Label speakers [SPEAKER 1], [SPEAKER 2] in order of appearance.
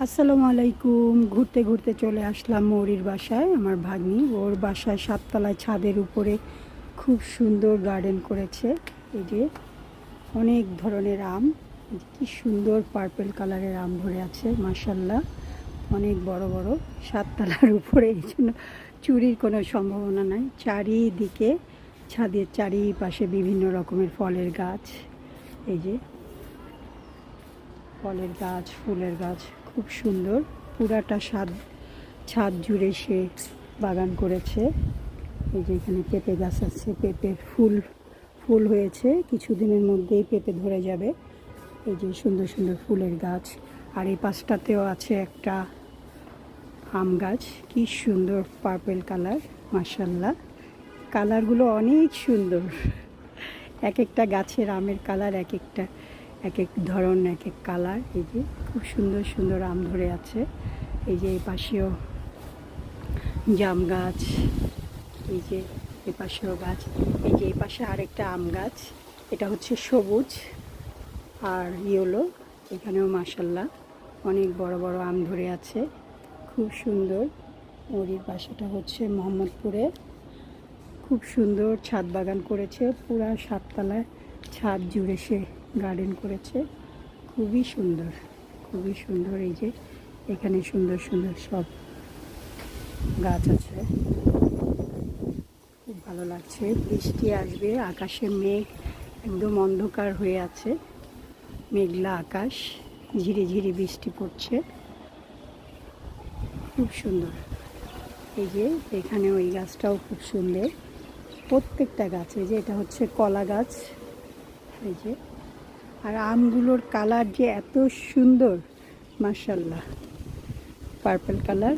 [SPEAKER 1] আসসালামু আলাইকুম। ঘুরতে ঘুরতে চলে আসলাম মৌরির বাসায়। আমার ভাগ্নি ওর বাসায় 7 তলায় ছাদের উপরে খুব সুন্দর গার্ডেন করেছে। এই যে অনেক ধরনের আম, এই যে কি সুন্দর পার্পল কালারের আম ধরে আছে, মাশাল্লাহ অনেক বড় বড়। 7 তলার উপরে, এই জন্য চুরির কোনো সম্ভাবনা নাই। চারিদিকে ছাদের চারিপাশে বিভিন্ন রকমের ফলের গাছ, এই যে ফলের গাছ, ফুলের গাছ, খুব সুন্দর। পুরাটা ছাদ জুড়ে সে বাগান করেছে। এই যে এখানে পেঁপে গাছ আছে, পেঁপের ফুল হয়েছে, কিছুদিনের মধ্যেই পেঁপে ধরে যাবে। এই যে সুন্দর সুন্দর ফুলের গাছ। আর এই পাশটাতেও আছে একটা আম গাছ, কি সুন্দর পার্পল কালার, মাশাল্লাহ কালারগুলো অনেক সুন্দর। এক একটা গাছের আমের কালার এক এক ধরন, এক এক কালার। এই যে খুব সুন্দর সুন্দর আম ধরে আছে। এই যে এই পাশেও জাম গাছ, এই যে এই পাশেও গাছ, এই যে এই পাশে আরেকটা আম গাছ, এটা হচ্ছে সবুজ আর ইয়েলো। এখানেও মাশাল্লাহ অনেক বড় বড় আম ধরে আছে, খুব সুন্দর। নদীর পাশেটা হচ্ছে মোহাম্মদপুরে, খুব সুন্দর ছাদ বাগান করেছে, পুরা 7 তলায় ছাদ জুড়ে সে গার্ডেন করেছে, খুবই সুন্দর, খুবই সুন্দর। এই যে এখানে সুন্দর সুন্দর সব গাছ আছে, খুব ভালো লাগছে। বৃষ্টি আসবে, আকাশে মেঘ একদম অন্ধকার হয়ে আছে, মেঘলা আকাশ, ঝিরি ঝিরি বৃষ্টি পড়ছে, খুব সুন্দর। এই যে এখানে ওই গাছটাও খুব সুন্দর, প্রত্যেকটা গাছ। এই যে এটা হচ্ছে কলা গাছ, এই যে। আর আমগুলোর কালার যে এত সুন্দর, মাশাল্লাহ পার্পল কালার।